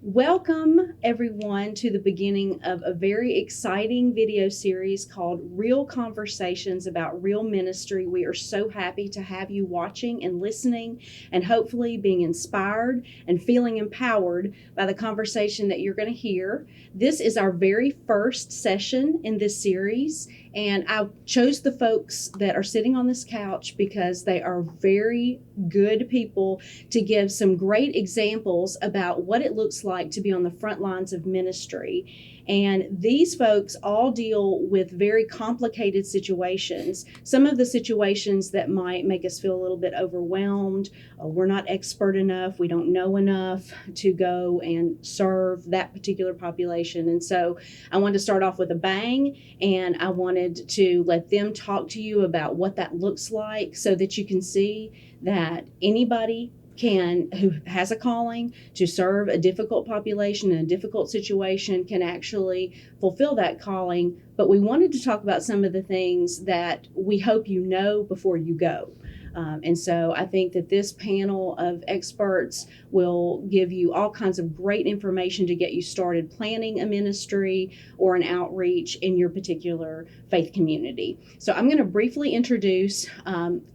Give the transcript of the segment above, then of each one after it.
Welcome, everyone, to the beginning of a very exciting video series called Real Conversations About Real Ministry. We are so happy to have you watching and listening and hopefully being inspired and feeling empowered by the conversation that you're going to hear. This is our very first session in this series, and I chose the folks that are sitting on this couch because they are very good people to give some great examples about what it looks like to be on the front lines of ministry. And these folks all deal with very complicated situations. Some of the situations that might make us feel a little bit overwhelmed. We're not expert enough. We don't know enough to go and serve that particular population. And so I wanted to start off with a bang, and I wanted to let them talk to you about what that looks like so that you can see that anybody who has a calling to serve a difficult population in a difficult situation can actually fulfill that calling. But we wanted to talk about some of the things that we hope you know before you go. And so I think that this panel of experts will give you all kinds of great information to get you started planning a ministry or an outreach in your particular faith community. So I'm going to briefly introduce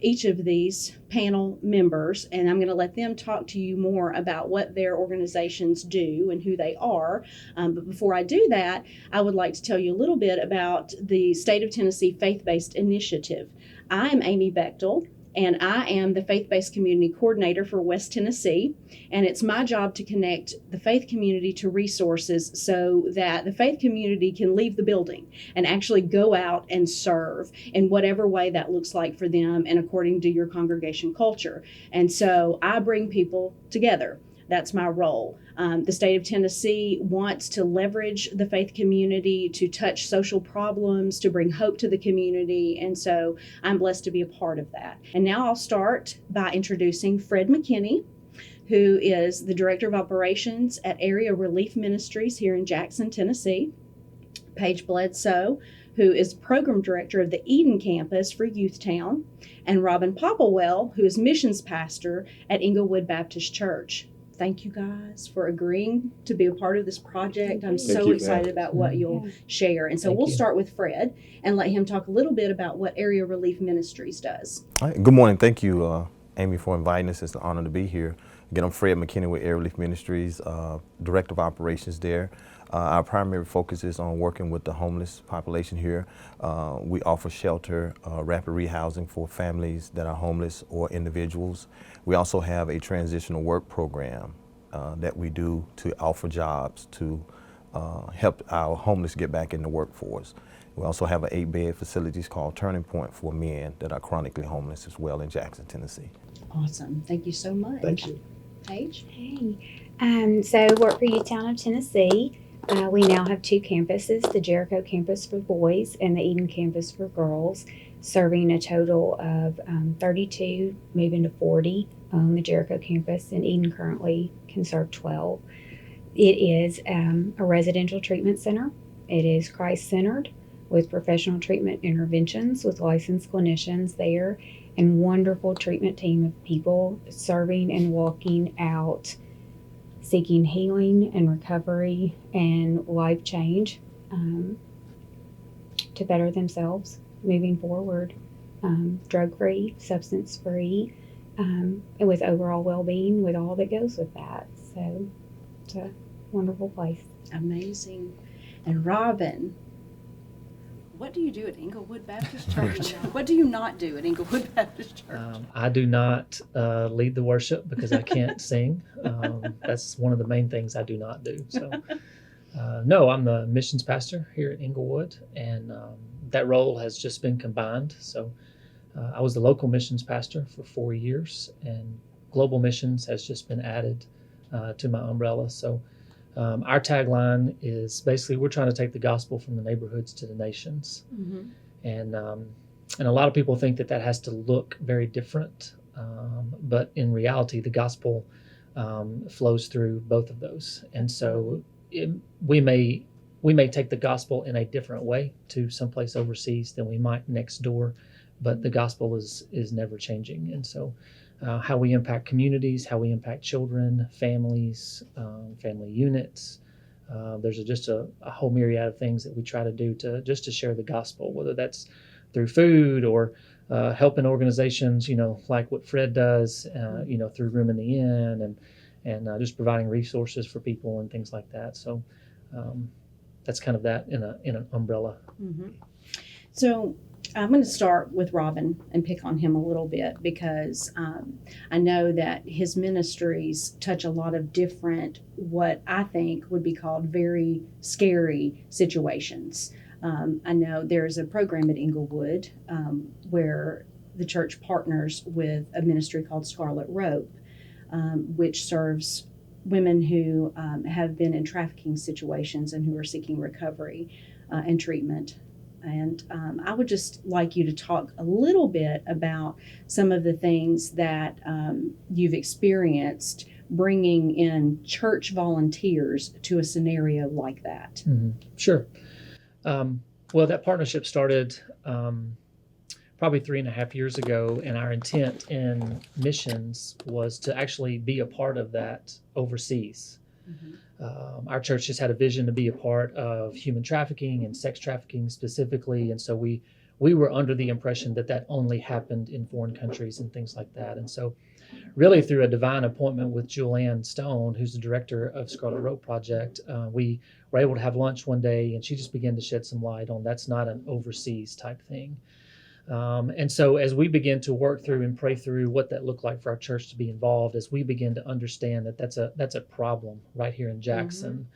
each of these panel members, and I'm going to let them talk to you more about what their organizations do and who they are. But before I do that, I would like to tell you a little bit about the State of Tennessee Faith-Based Initiative. I am Amy Bechtel, and I am the Faith-Based Community Coordinator for West Tennessee. And it's my job to connect the faith community to resources so that the faith community can leave the building and actually go out and serve in whatever way that looks like for them and according to your congregation culture. And so I bring people together. That's my role. The state of Tennessee wants to leverage the faith community to touch social problems, to bring hope to the community. And so I'm blessed to be a part of that. And now I'll start by introducing Fred McKinney, who is the Director of Operations at Area Relief Ministries here in Jackson, Tennessee. Paige Bledsoe, who is Program Director of the Eden Campus for Youthtown. And Robin Popplewell, who is Missions Pastor at Inglewood Baptist Church. Thank you guys for agreeing to be a part of this project. I'm so excited about what you'll share. And so we'll start with Fred and let him talk a little bit about what Area Relief Ministries does. All right. Good morning. Thank you, Amy, for inviting us. It's an honor to be here. Again, I'm Fred McKinney with Area Relief Ministries, Director of Operations there. Our primary focus is on working with the homeless population here. We offer shelter, rapid rehousing for families that are homeless or individuals. We also have a transitional work program that we do to offer jobs to help our homeless get back in the workforce. We also have an 8-bed facilities called Turning Point for men that are chronically homeless as well in Jackson, Tennessee. Awesome. Thank you so much. Thank you. Paige? Hey. So work for Youthtown of Tennessee. We now have 2 campuses, the Jericho campus for boys and the Eden campus for girls, serving a total of 32, moving to 40 on the Jericho campus, and Eden currently can serve 12. It is a residential treatment center. It is Christ-centered with professional treatment interventions with licensed clinicians there and wonderful treatment team of people serving and walking out seeking healing and recovery and life change to better themselves moving forward, drug-free, substance-free, and with overall well-being with all that goes with that. So it's a wonderful place. Amazing. And Robin, what do you do at Inglewood Baptist Church? What do you not do at Inglewood Baptist Church? I do not lead the worship because I can't sing. That's one of the main things I do not do. So, no, I'm the missions pastor here at Inglewood, and that role has just been combined. So, I was the local missions pastor for 4 years, and global missions has just been added to my umbrella. So, our tagline is basically we're trying to take the gospel from the neighborhoods to the nations. Mm-hmm. And a lot of people think that has to look very different. But in reality, the gospel flows through both of those. And so we may take the gospel in a different way to someplace overseas than we might next door, but the gospel is never changing. And so how we impact communities, how we impact children, families, family units. There's just a whole myriad of things that we try to do to share the gospel, whether that's through food or helping organizations, like what Fred does, through Room in the Inn and just providing resources for people and things like that. So that's kind of that in an umbrella. Mm-hmm. So I'm going to start with Robin and pick on him a little bit because I know that his ministries touch a lot of different, what I think would be called very scary situations. I know there's a program at Inglewood where the church partners with a ministry called Scarlet Rope, which serves women who have been in trafficking situations and who are seeking recovery and treatment. And I would just like you to talk a little bit about some of the things that you've experienced bringing in church volunteers to a scenario like that. Mm-hmm. Sure. Well, that partnership started probably 3.5 years ago, and our intent in missions was to actually be a part of that overseas. Mm-hmm. Our church just had a vision to be a part of human trafficking and sex trafficking specifically, and so we were under the impression that only happened in foreign countries and things like that. And so really through a divine appointment with Julianne Stone, who's the director of Scarlet Rope Project, we were able to have lunch one day, and she just began to shed some light on that's not an overseas type thing. And so as we begin to work through and pray through what that looked like for our church to be involved, as we begin to understand that that's a problem right here in Jackson.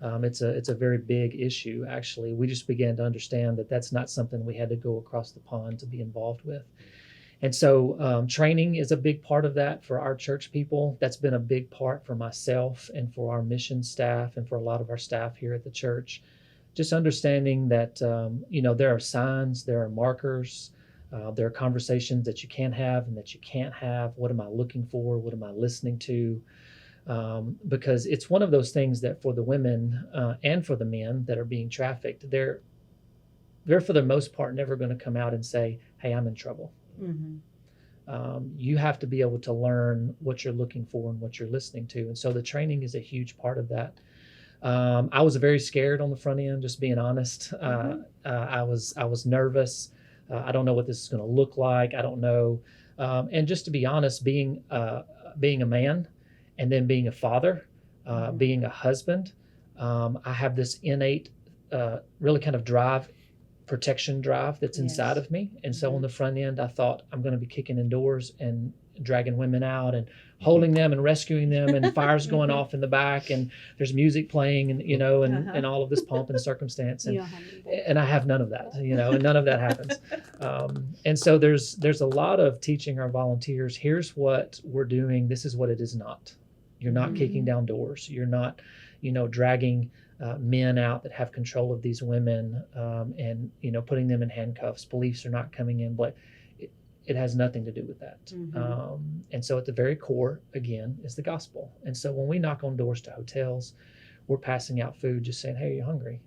Mm-hmm. It's a very big issue, actually. We just began to understand that that's not something we had to go across the pond to be involved with. And so training is a big part of that for our church people. That's been a big part for myself and for our mission staff and for a lot of our staff here at the church. Just understanding that, there are signs, there are markers, there are conversations that you can have and that you can't have. What am I looking for? What am I listening to? Because it's one of those things that for the women and for the men that are being trafficked, they're for the most part never going to come out and say, hey, I'm in trouble. Mm-hmm. You have to be able to learn what you're looking for and what you're listening to. And so the training is a huge part of that. I was very scared on the front end, just being honest. Mm-hmm. I was nervous. I don't know what this is going to look like. I don't know. And just to be honest, being a man and then being a father, mm-hmm. being a husband, I have this innate, really kind of protection drive that's inside of me. And so on the front end, I thought I'm going to be kicking in doors and dragging women out and holding them and rescuing them, and fires going off in the back, and there's music playing, and and all of this pomp and circumstance, and I have none of that, and none of that happens. And so there's a lot of teaching our volunteers, here's what we're doing, this is what it is not. You're not mm-hmm. kicking down doors. You're not, dragging men out that have control of these women and putting them in handcuffs. Police are not coming in, but it has nothing to do with that. Mm-hmm. And so at the very core, again, is the gospel. And so when we knock on doors to hotels, we're passing out food, just saying, hey, are you hungry?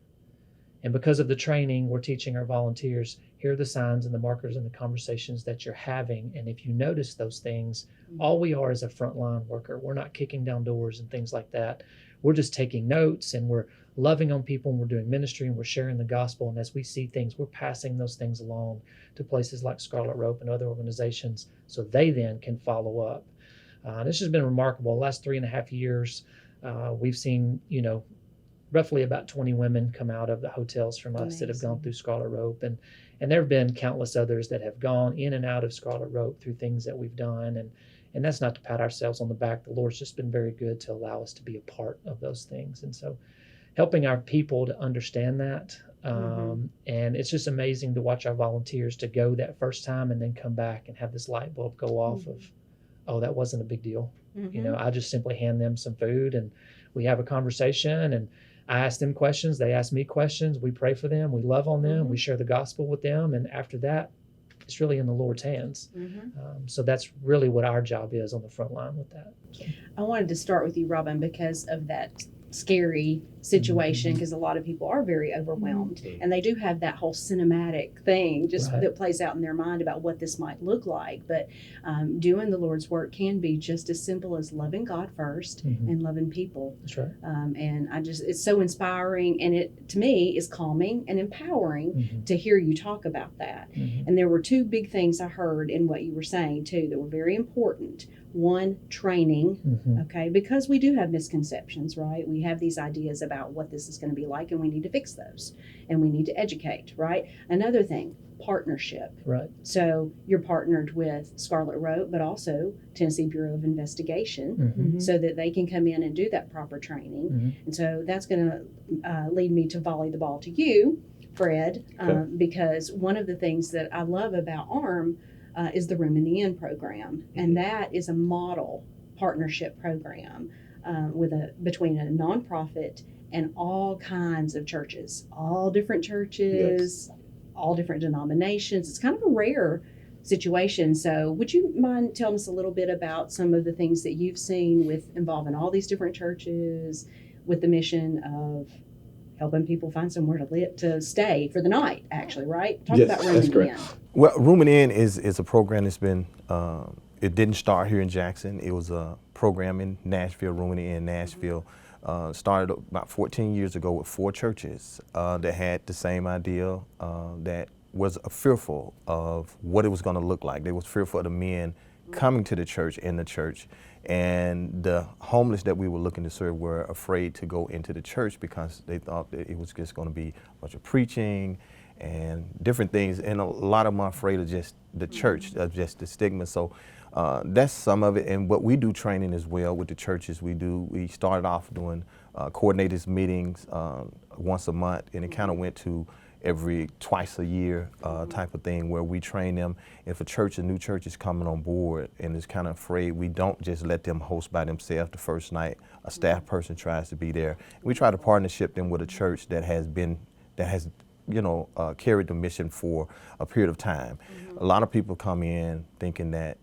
And because of the training, we're teaching our volunteers, here are the signs and the markers and the conversations that you're having. And if you notice those things, mm-hmm. all we are is a frontline worker. We're not kicking down doors and things like that. We're just taking notes, and we're loving on people, and we're doing ministry, and we're sharing the gospel. And as we see things, we're passing those things along to places like Scarlet Rope and other organizations so they then can follow up. This has been remarkable. The last 3.5 years, we've seen, roughly about 20 women come out of the hotels from us. Amazing. That have gone through Scarlet Rope. And there have been countless others that have gone in and out of Scarlet Rope through things that we've done. And that's not to pat ourselves on the back. The Lord's just been very good to allow us to be a part of those things. And so helping our people to understand that. Mm-hmm. And it's just amazing to watch our volunteers to go that first time and then come back and have this light bulb go off mm-hmm. of, oh, that wasn't a big deal. Mm-hmm. I just simply hand them some food, and we have a conversation, and I ask them questions. They ask me questions. We pray for them. We love on them. Mm-hmm. We share the gospel with them. And after that, it's really in the Lord's hands. Mm-hmm. So that's really what our job is on the front line with that. I wanted to start with you, Robin, because of that scary situation because a lot of people are very overwhelmed and they do have that whole cinematic thing just Right. that plays out in their mind about what this might look like. But doing the Lord's work can be just as simple as loving God 1st Mhm. and loving people. That's right. And it's so inspiring, and it to me is calming and empowering Mhm. to hear you talk about that. Mhm. And there were two big things I heard in what you were saying too that were very important. One, training. Mhm. Okay, because we do have misconceptions, right? We have these ideas about what this is going to be like, and we need to fix those, and we need to educate, right? Another thing, partnership. Right. So you're partnered with Scarlet Road, but also Tennessee Bureau of Investigation, Mhm. so that they can come in and do that proper training. Mhm. And so that's going to lead me to volley the ball to you, Fred, Okay. because one of the things that I love about ARM is the Room in the Inn program, and that is a model partnership program between a nonprofit and all kinds of churches, all different churches, all different denominations. It's kind of a rare situation. So would you mind telling us a little bit about some of the things that you've seen with involving all these different churches with the mission of helping people find somewhere to stay for the night, actually, right? Talk Yes, about Room that's in the correct. Inn. Well, Rooming In is a program that's been, it didn't start here in Jackson. It was a program in Nashville, Rooming In Nashville. Started about 14 years ago with 4 churches that had the same idea, that was fearful of what it was going to look like. They was fearful of the men coming to the church, in the church, and the homeless that we were looking to serve were afraid to go into the church because they thought that it was just going to be a bunch of preaching and different things, and a lot of them are afraid of just the church, of just the stigma. So that's some of it. And what we do training as well with the churches, we started off doing coordinators meetings once a month, and it kind of went to every twice a year type of thing, where we train them. If a new church is coming on board and is kind of afraid, we don't just let them host by themselves the first night. A staff person tries to be there. We try to partnership them with a church that has carried the mission for a period of time. A lot of people come in thinking that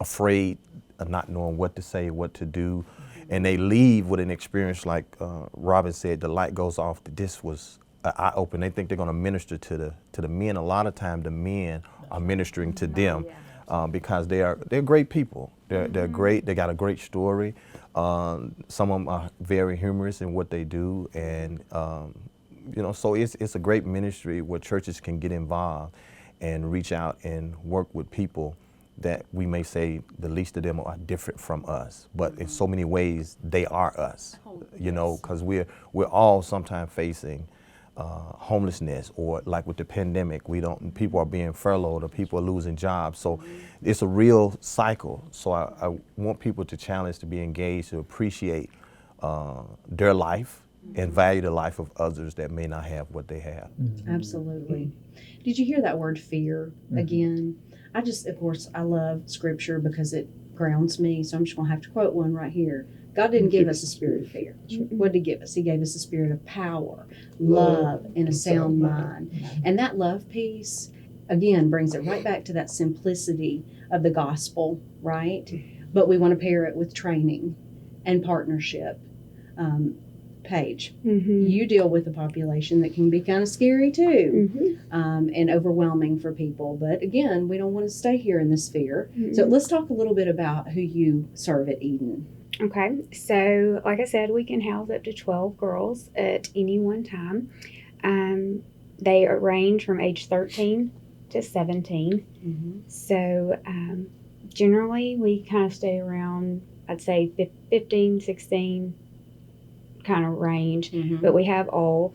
afraid of not knowing what to say, what to do, and they leave with an experience like Robin said, the light goes off. This was an eye open. They think they're going to minister to the men. A lot of time the men are ministering to them because they're great people. They're great. They got a great story. Some of them are very humorous in what they do, and so it's a great ministry where churches can get involved and reach out and work with people that we may say the least of them are different from us, but in so many ways they are us, because we're all sometimes facing homelessness, or like with the pandemic, people are being furloughed or people are losing jobs. So it's a real cycle. So I want people to challenge to be engaged, to appreciate their life and value the life of others that may not have what they have. Absolutely. Did you hear that word fear again? Of course, I love scripture because it grounds me. So I'm just going to have to quote one right here. God didn't give us a spirit of fear. What did He give us? He gave us a spirit of power, love, and a sound mind. And that love piece, again, brings it right back to that simplicity of the gospel, right? But we want to pair it with training and partnership. Paige, you deal with a population that can be kind of scary too, and overwhelming for people. But again, we don't want to stay here in this fear. So let's talk a little bit about who you serve at Eden. Okay, so like I said, we can house up to 12 girls at any one time. They range from age 13 to 17. So generally, we kind of stay around, I'd say 15, 16 kind of range, but we have all.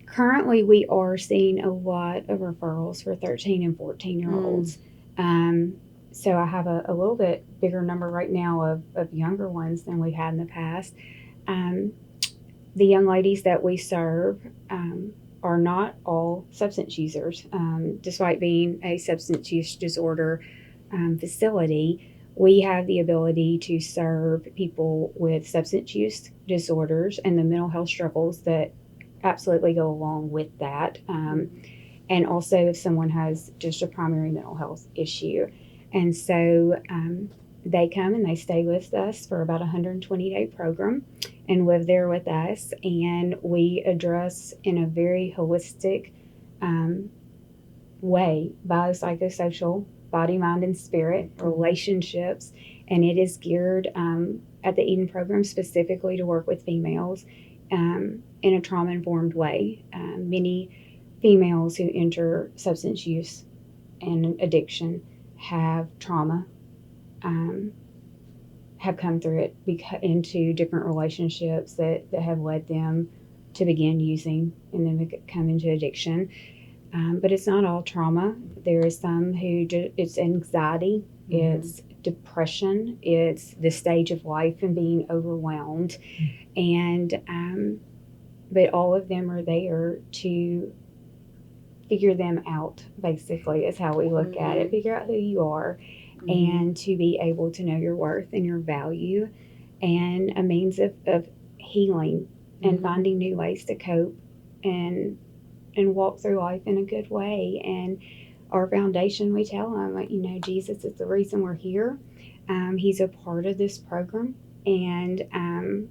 Currently, we are seeing a lot of referrals for 13 and 14-year-olds. So I have a little bit bigger number right now of younger ones than we've had in the past. The young ladies that we serve are not all substance users. Despite being a substance use disorder facility, we have the ability to serve people with substance use disorders and the mental health struggles that absolutely go along with that. And also if someone has just a primary mental health issue. And so they come and they stay with us for about a 120-day program and live there with us. And we address in a very holistic way biopsychosocial, body, mind, and spirit, relationships. And it is geared at the Eden program specifically to work with females in a trauma-informed way. Many females who enter substance use and addiction have trauma, have come through it into different relationships that have led them to begin using and then come into addiction. But it's not all trauma. There is some who it's anxiety, it's depression, it's the stage of life and being overwhelmed. And but all of them are there to figure them out, basically, is how we look at it. Figure out who you are and to be able to know your worth and your value, and a means of healing and finding new ways to cope and walk through life in a good way. And our foundation, we tell them, Jesus is the reason we're here. He's a part of this program. And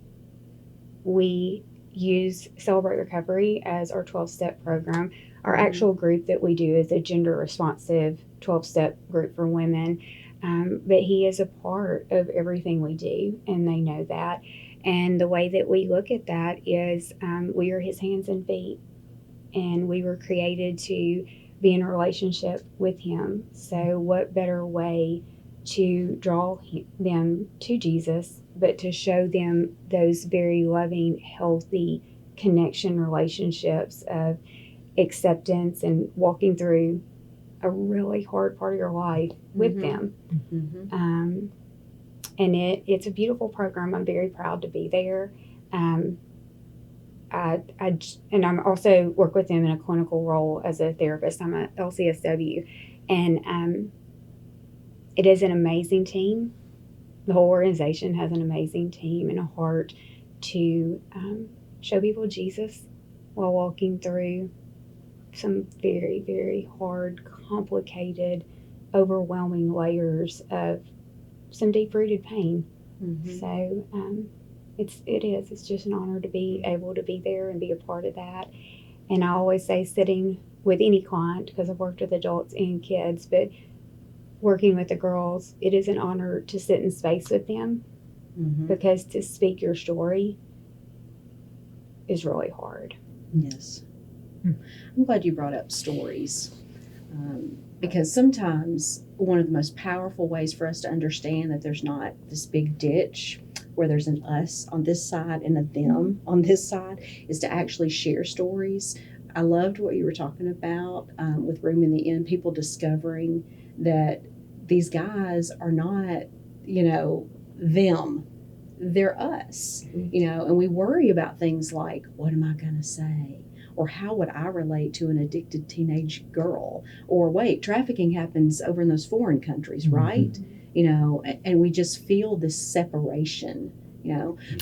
we use Celebrate Recovery as our 12-step program. Our actual group that we do is a gender responsive 12-step group for women. But he is a part of everything we do, and they know that. And the way that we look at that is we are his hands and feet, and we were created to be in a relationship with him. So what better way to draw them to Jesus, but to show them those very loving, healthy connection relationships of acceptance and walking through a really hard part of your life with them. And it's a beautiful program. I'm very proud to be there. And I'm also work with them in a clinical role as a therapist. I'm a LCSW, and it is an amazing team. The whole organization has an amazing team and a heart to show people Jesus while walking through some very, very hard, complicated, overwhelming layers of some deep-rooted pain. So it's just an honor to be able to be there and be a part of that. And I always say, sitting with any client, because I've worked with adults and kids, but working with the girls, it is an honor to sit in space with them, because to speak your story is really hard. Yes. I'm glad you brought up stories, because sometimes one of the most powerful ways for us to understand that there's not this big ditch where there's an us on this side and a them on this side is to actually share stories. I loved what you were talking about with Room in the Inn, people discovering that these guys are not, them. They're us, and we worry about things like, what am I going to say? Or how would I relate to an addicted teenage girl? Or wait, trafficking happens over in those foreign countries, right? And we just feel this separation,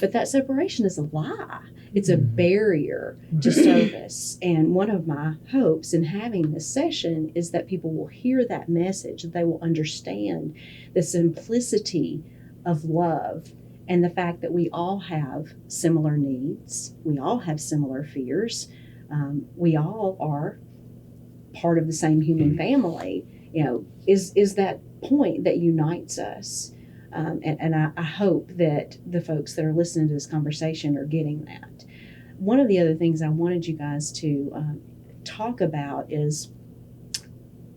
but that separation is a lie. It's a barrier to service. And one of my hopes in having this session is that people will hear that message, that they will understand the simplicity of love and the fact that we all have similar needs. We all have similar fears. We all are part of the same human family, is that point that unites us. And I hope that the folks that are listening to this conversation are getting that. One of the other things I wanted you guys to talk about is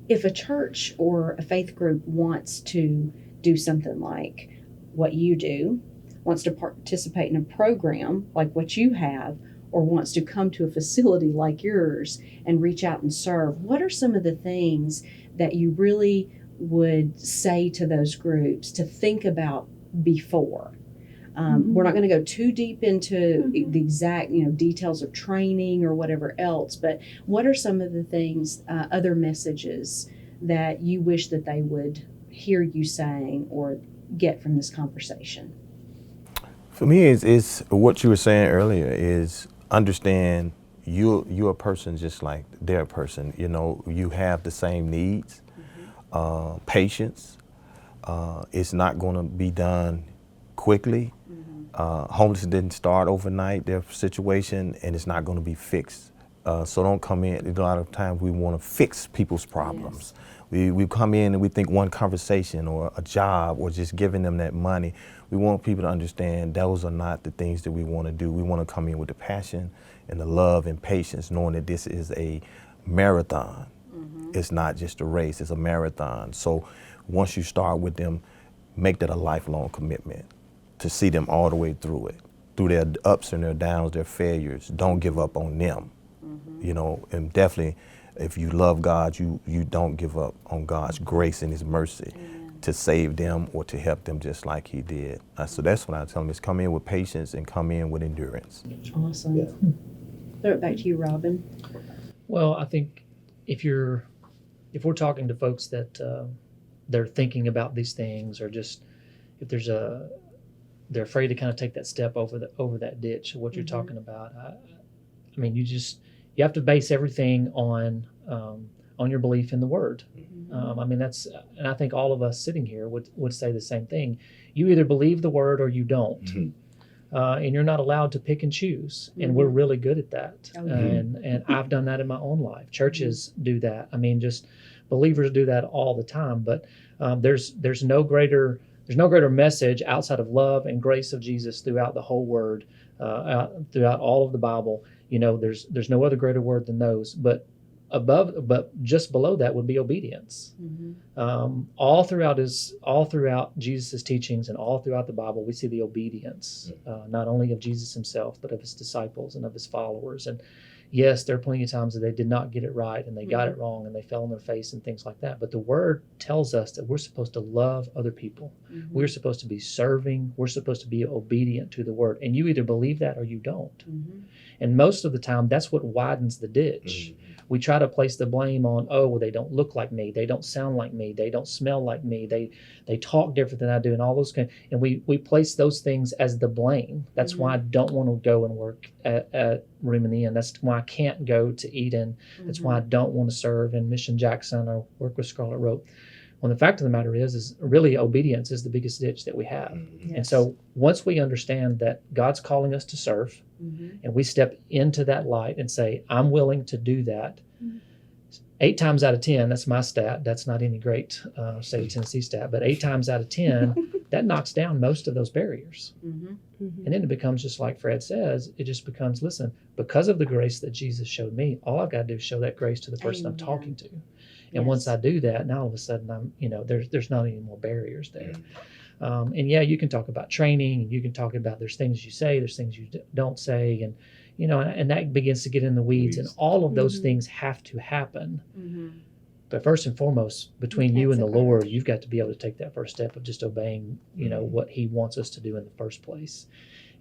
if a church or a faith group wants to do something like what you do, wants to participate in a program like what you have, or wants to come to a facility like yours and reach out and serve, what are some of the things that you really would say to those groups to think about before? We're not going to go too deep into the exact, details of training or whatever else, but what are some of the things, other messages that you wish that they would hear you saying or get from this conversation? For me, it's what you were saying earlier is understand you're a person just like they're a person. You have the same needs, patience, It's not going to be done quickly. Homeless didn't start overnight, their situation, and it's not going to be fixed. So don't come in. A lot of times we want to fix people's problems. We come in and we think one conversation or a job or just giving them that money. We want people to understand those are not the things that we want to do. We want to come in with the passion and the love and patience, knowing that this is a marathon. It's not just a race, it's a marathon. So once you start with them, make that a lifelong commitment to see them all the way through it, through their ups and their downs, their failures. Don't give up on them. You know, and definitely if you love God, you don't give up on God's grace and his mercy to save them or to help them just like he did. So that's what I tell them, is come in with patience and come in with endurance. Awesome. Yeah. Throw it back to you, Robin. Well, I think if we're talking to folks that they're thinking about these things, or just if they're afraid to kind of take that step over that ditch of what you're talking about. I mean, you have to base everything on your belief in the Word. I mean, and I think all of us sitting here would say the same thing. You either believe the Word or you don't. And you're not allowed to pick and choose. And we're really good at that. And I've done that in my own life. Churches do that. I mean, just believers do that all the time. But there's no greater message outside of love and grace of Jesus throughout the whole Word, throughout all of the Bible. You know, there's no other greater word than those. But just below that would be obedience. All throughout Jesus' teachings and all throughout the Bible, we see the obedience, not only of Jesus himself, but of his disciples and of his followers. And yes, there are plenty of times that they did not get it right and they got it wrong and they fell on their face and things like that. But the Word tells us that we're supposed to love other people. We're supposed to be serving. We're supposed to be obedient to the Word. And you either believe that or you don't. And most of the time, that's what widens the ditch. We try to place the blame on, oh, well, they don't look like me, they don't sound like me, they don't smell like me, they talk different than I do, and all those kind. And we place those things as the blame. That's why I don't want to go and work at Room in the Inn. That's why I can't go to Eden. That's why I don't want to serve in Mission Jackson or work with Scarlet Rope. Well, the fact of the matter is really obedience is the biggest ditch that we have. And so once we understand that God's calling us to serve, and we step into that light and say, I'm willing to do that, 8 times out of 10, that's my stat. That's not any great state of Tennessee stat, but 8 times out of 10, that knocks down most of those barriers. And then it becomes just like Fred says, it just becomes, listen, because of the grace that Jesus showed me, all I've got to do is show that grace to the person I'm talking to. And once I do that, now all of a sudden I'm, there's not any more barriers there. And yeah, you can talk about training, and you can talk about there's things you say, there's things you don't say, and and that begins to get in the weeds, and all of those things have to happen. But first and foremost, between you and the Lord, you've got to be able to take that first step of just obeying, what He wants us to do in the first place.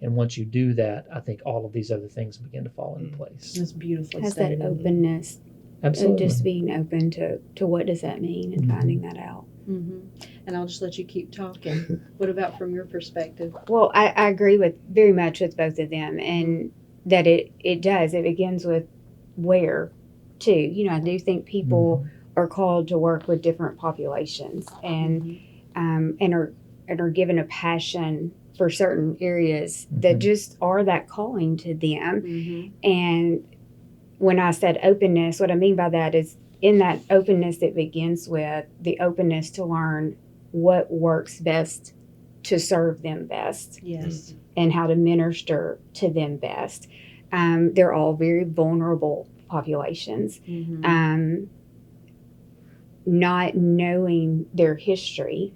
And once you do that, I think all of these other things begin to fall into place. That's beautifully Has stated. that openness. Absolutely. And just being open to what does that mean and finding that out. And I'll just let you keep talking. What about from your perspective? Well, I agree very much with both of them, and that it does. It begins with where, too. I do think people are called to work with different populations and are given a passion for certain areas that just are that calling to them. And when I said openness, what I mean by that is in that openness, it begins with the openness to learn what works best to serve them best. Yes. And how to minister to them best. They're all very vulnerable populations. Not knowing their history,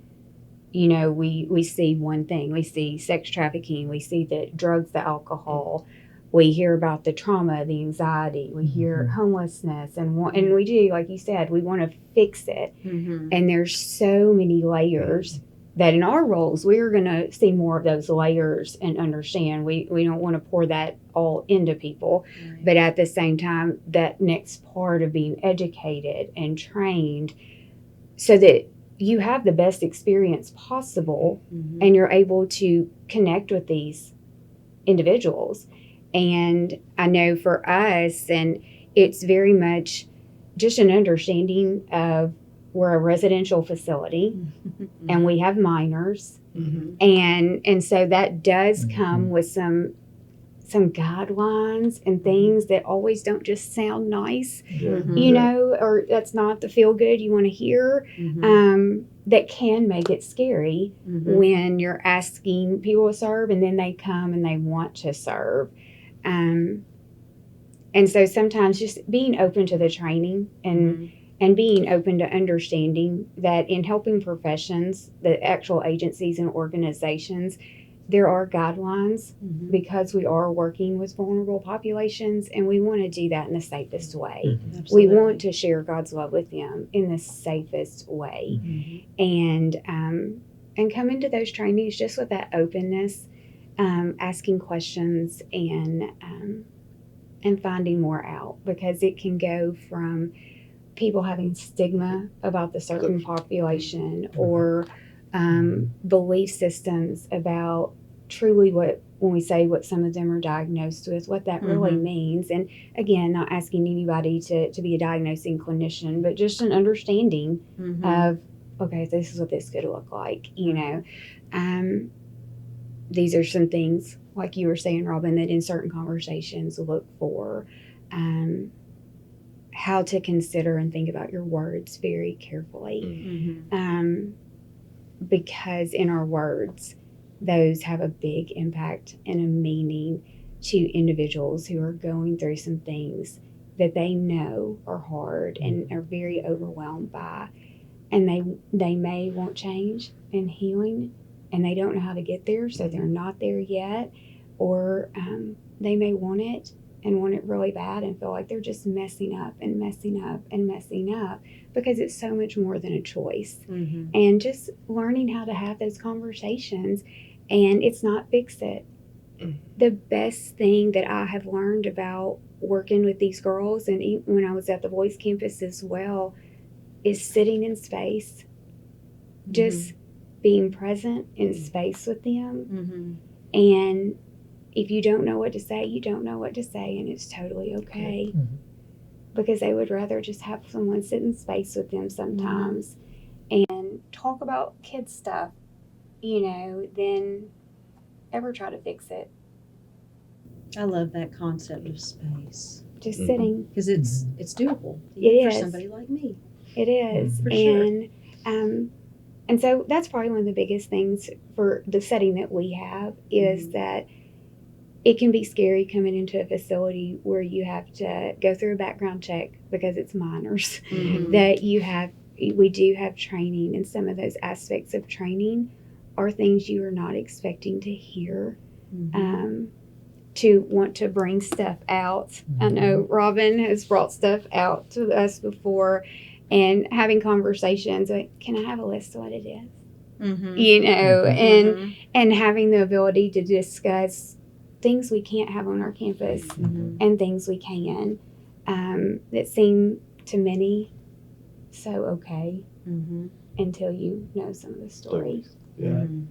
we see one thing. We see sex trafficking. We see the drugs, the alcohol. We hear about the trauma, the anxiety. We hear homelessness. And we do, like you said, we want to fix it. And there's so many layers that in our roles, we're going to see more of those layers and understand. We don't want to pour that all into people. Right. But at the same time, that next part of being educated and trained so that you have the best experience possible and you're able to connect with these individuals. And I know for us, and it's very much just an understanding of we're a residential facility and we have minors. Mhm. And so that does come with some guidelines and things that always don't just sound nice, Mhm. you know, or that's not the feel good you want to hear. Mhm. That can make it scary Mhm. when you're asking people to serve and then they come and they want to serve. And so sometimes just being open to the training and being open to understanding that in helping professions, the actual agencies and organizations, there are guidelines Mhm. because we are working with vulnerable populations and we want to do that in the safest way. We Absolutely. want to share God's love with them in the safest way. Mhm. And come into those trainings just with that openness, asking questions and finding more out, because it can go from people having stigma about the certain population or belief systems about truly when we say what some of them are diagnosed with, what that really means. And again, not asking anybody to be a diagnosing clinician, but just an understanding Mhm. of, okay, this is what this could look like, you know. These are some things, like you were saying, Robin, that in certain conversations look for how to consider and think about your words very carefully. Mhm. Because in our words, those have a big impact and a meaning to individuals who are going through some things that they know are hard and are very overwhelmed by. And they may want change and healing, and they don't know how to get there, so they're not there yet. Or they may want it and want it really bad and feel like they're just messing up and messing up and messing up, because it's so much more than a choice. Mhm. And just learning how to have those conversations, and it's not fix it. The best thing that I have learned about working with these girls, and even when I was at the Voice Campus as well, is sitting in space, just being present in space with them. Mhm. And if you don't know what to say, you don't know what to say, and it's totally okay. Because they would rather just have someone sit in space with them sometimes and talk about kid stuff, you know, than ever try to fix it. I love that concept of space Just sitting. because it's doable It even for is. somebody like me. It is. For sure. And so that's probably one of the biggest things for the setting that we have is that it can be scary coming into a facility where you have to go through a background check because it's minors. That we do have training, and some of those aspects of training are things you are not expecting to hear. To want to bring stuff out. I know Robin has brought stuff out to us before, and having conversations like, can I have a list of what it is? You know, and having the ability to discuss things we can't have on our campus and things we can, that seem to many so okay until you know some of the story.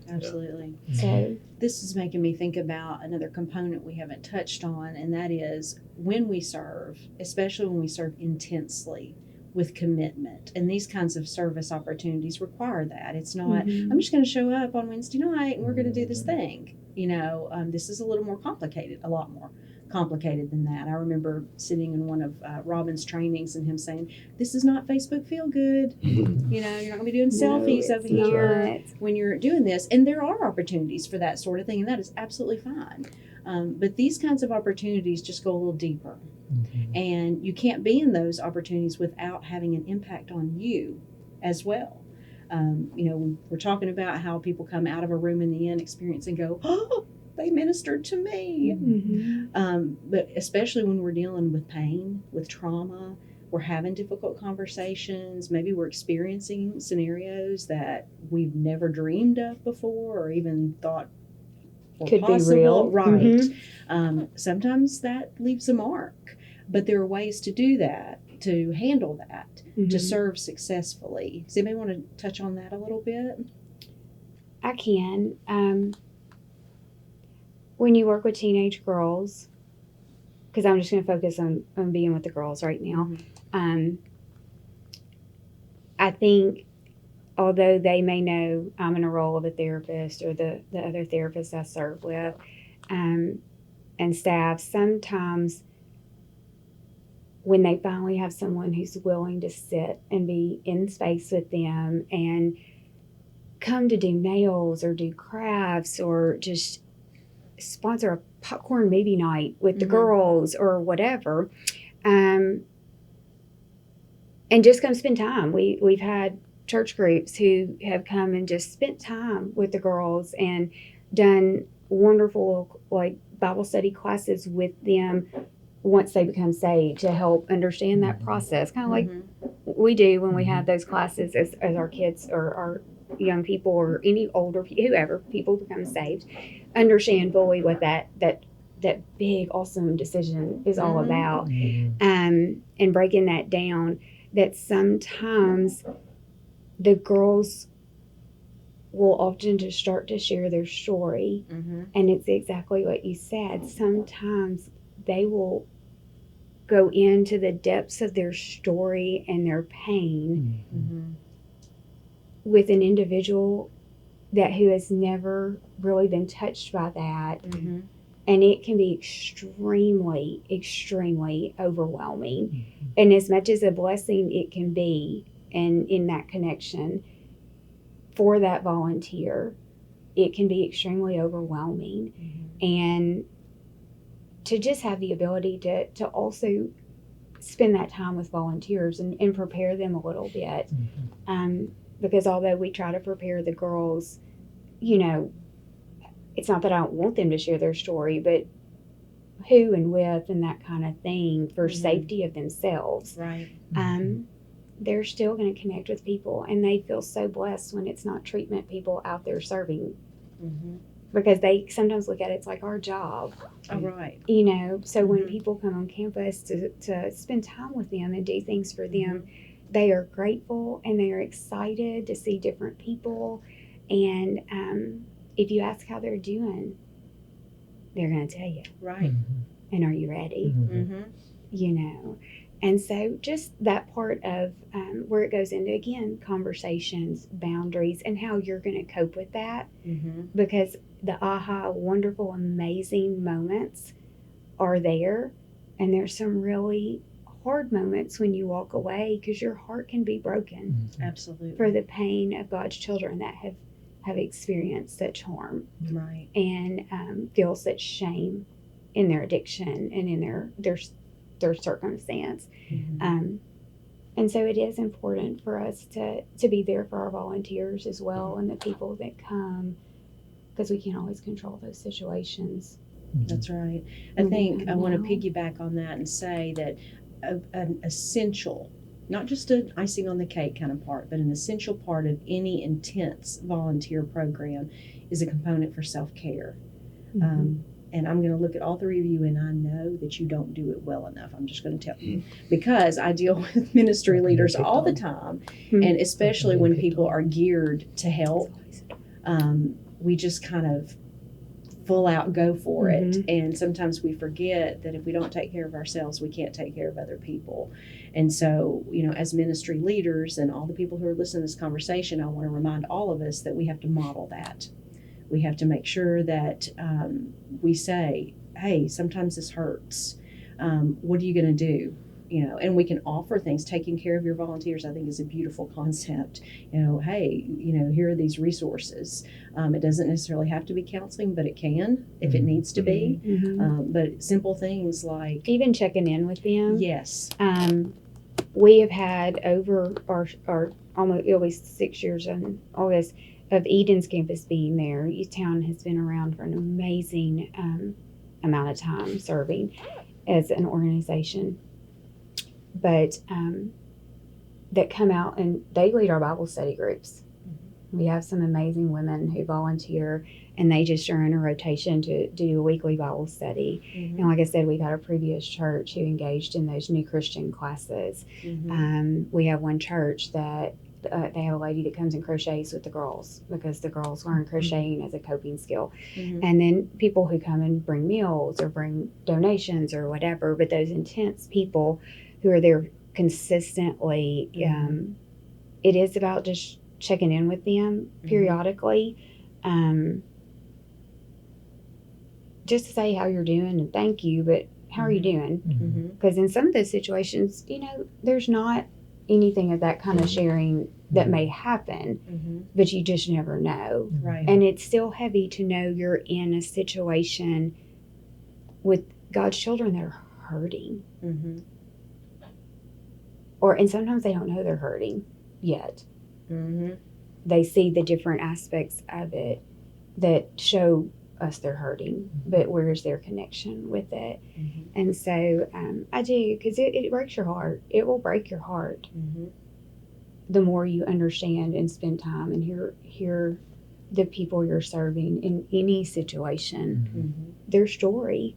Absolutely. So this is making me think about another component we haven't touched on, and that is when we serve, especially when we serve intensely with commitment. And these kinds of service opportunities require that. It's not, I'm just going to show up on Wednesday night and we're going to do this thing. You know, this is a little more complicated, a lot more complicated than that. I remember sitting in one of Robin's trainings and him saying, this is not Facebook feel good. You know, you're not going to be doing selfies over here when you're doing this. And there are opportunities for that sort of thing, and that is absolutely fine. But these kinds of opportunities just go a little deeper. And you can't be in those opportunities without having an impact on you as well. You know, we're talking about how people come out of a room in the end experience and go, oh, they ministered to me. But especially when we're dealing with pain, with trauma, we're having difficult conversations. Maybe we're experiencing scenarios that we've never dreamed of before or even thought were could possible. Be real. Right. Sometimes that leaves a mark, but there are ways to do that, to handle that, to serve successfully. Does anybody want to touch on that a little bit? I can. When you work with teenage girls, because I'm just going to focus on being with the girls right now, I think although they may know I'm in a role of a therapist or the other therapists I serve with, and staff, sometimes when they finally have someone who's willing to sit and be in space with them and come to do nails or do crafts or just sponsor a popcorn movie night with the girls or whatever, and just come spend time. We've had church groups who have come and just spent time with the girls and done wonderful like Bible study classes with them once they become saved to help understand that process, kind of like we do when we have those classes as our kids or our young people or any older whoever people become saved, understand fully what that big awesome decision is all about, and breaking that down, that sometimes the girls will often just start to share their story, and it's exactly what you said. Sometimes they will go into the depths of their story and their pain with an individual who has never really been touched by that, and it can be extremely, extremely overwhelming. And as much as a blessing it can be, and in that connection for that volunteer, it can be extremely overwhelming. And to just have the ability to also spend that time with volunteers and prepare them a little bit. Because although we try to prepare the girls, you know, it's not that I don't want them to share their story, but who and with and that kind of thing for safety of themselves. Right. They're still going to connect with people, and they feel so blessed when it's not treatment people out there serving. Because they sometimes look at it, it's like our job. Oh, right. You know, so when people come on campus to spend time with them and do things for them, they are grateful and they are excited to see different people. And if you ask how they're doing, they're going to tell you. Right. And are you ready? You know. And so just that part of where it goes into, again, conversations, boundaries, and how you're going to cope with that. Because the aha, wonderful, amazing moments are there. And there's some really hard moments when you walk away because your heart can be broken. Absolutely. For the pain of God's children that have experienced such harm. Right. And feel such shame in their addiction and in their circumstance. And so it is important for us to be there for our volunteers as well and the people that come, because we can't always control those situations. That's right. I think I want to piggyback on that and say that an essential, not just an icing on the cake kind of part, but an essential part of any intense volunteer program is a component for self-care. And I'm going to look at all three of you, and I know that you don't do it well enough. I'm just going to tell you, because I deal with ministry leaders all the time, and especially when people are geared to help, we just kind of full out go for it. And sometimes we forget that if we don't take care of ourselves, we can't take care of other people. And so, you know, as ministry leaders and all the people who are listening to this conversation, I want to remind all of us that we have to model that. We have to make sure that we say, hey, sometimes this hurts. What are you going to do? You know, and we can offer things. Taking care of your volunteers, I think, is a beautiful concept. You know, hey, you know, here are these resources. It doesn't necessarily have to be counseling, but it can if it needs to be. But simple things like even checking in with them. Yes. We have had over our almost, it'll be 6 years in August, of Eden's campus being there. Town has been around for an amazing amount of time serving as an organization. But that come out and they lead our Bible study groups. We have some amazing women who volunteer, and they just are in a rotation to do a weekly Bible study. And like I said, we've had a previous church who engaged in those new Christian classes. We have one church that they have a lady that comes and crochets with the girls because the girls learn crocheting as a coping skill. And then people who come and bring meals or bring donations or whatever, but those intense people who are there consistently it is about just checking in with them periodically. Just to say how you're doing and thank you, but how are you doing? Mm-hmm. Because in some of those situations, there's not anything of that kind of sharing that may happen, but you just never know. Right. And it's still heavy to know you're in a situation with God's children that are hurting. Mm-hmm. And sometimes they don't know they're hurting yet. Mm-hmm. They see the different aspects of it that show us they're hurting, but where's their connection with it? Mm-hmm. And so I do, because it breaks your heart. It will break your heart Mm-hmm. the more you understand and spend time and hear the people you're serving in any situation, Mm-hmm. their story.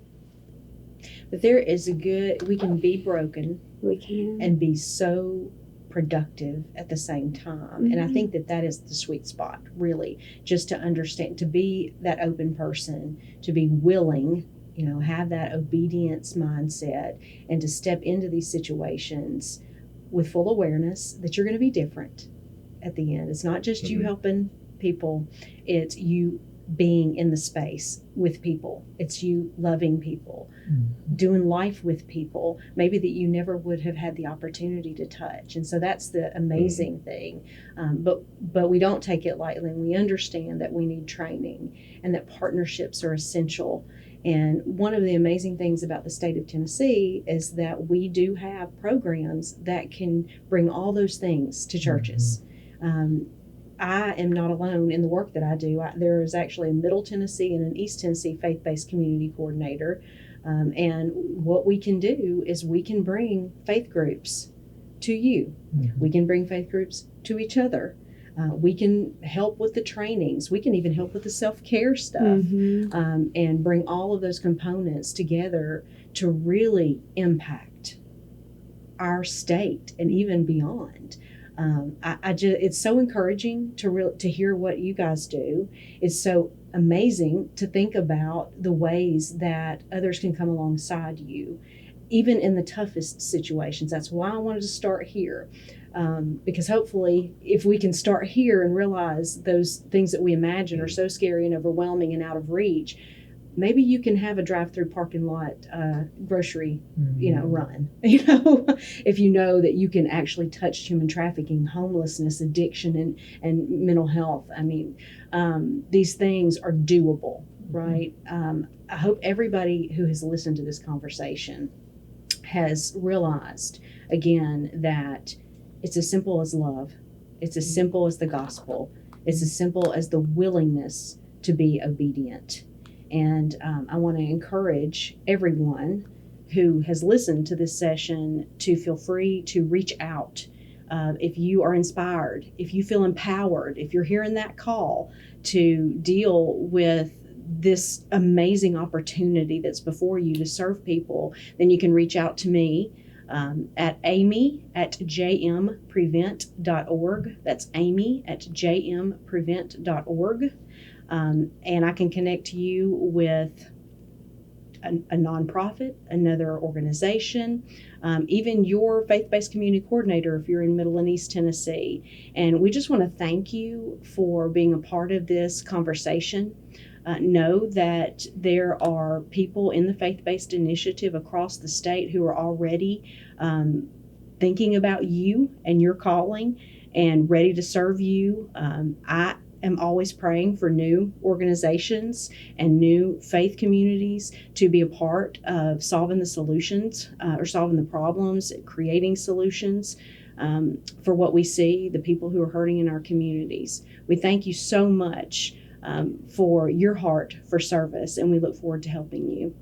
But there is we can be broken We can. and be so productive at the same time. And I think that is the sweet spot, really, just to understand, to be that open person, to be willing, have that obedience mindset, and to step into these situations with full awareness that you're going to be different at the end. It's not just you helping people, it's you being in the space with people. It's you loving people, doing life with people, maybe that you never would have had the opportunity to touch. And so that's the amazing thing. But we don't take it lightly, and we understand that we need training and that partnerships are essential. And one of the amazing things about the state of Tennessee is that we do have programs that can bring all those things to churches. I am not alone in the work that I do. There is actually a Middle Tennessee and an East Tennessee faith-based community coordinator. And what we can do is we can bring faith groups to you. We can bring faith groups to each other. We can help with the trainings. We can even help with the self-care stuff, and bring all of those components together to really impact our state and even beyond. It's so encouraging to hear what you guys do. It's so amazing to think about the ways that others can come alongside you, even in the toughest situations. That's why I wanted to start here, because hopefully, if we can start here and realize those things that we imagine are so scary and overwhelming and out of reach, maybe you can have a drive-through parking lot grocery, run. If you know that you can actually touch human trafficking, homelessness, addiction, and mental health. I mean, these things are doable, right? I hope everybody who has listened to this conversation has realized again that it's as simple as love. It's as simple as the gospel. It's as simple as the willingness to be obedient. And I want to encourage everyone who has listened to this session to feel free to reach out. If you are inspired, if you feel empowered, if you're hearing that call to deal with this amazing opportunity that's before you to serve people, then you can reach out to me at amy@jmprevent.org. That's amy@jmprevent.org. And I can connect you with a nonprofit, another organization, even your faith-based community coordinator if you're in Middle and East Tennessee. And we just want to thank you for being a part of this conversation. Know that there are people in the faith-based initiative across the state who are already thinking about you and your calling and ready to serve you. I am always praying for new organizations and new faith communities to be a part of solving the solutions or solving the problems, creating solutions for what we see, the people who are hurting in our communities. We thank you so much for your heart for service, and we look forward to helping you.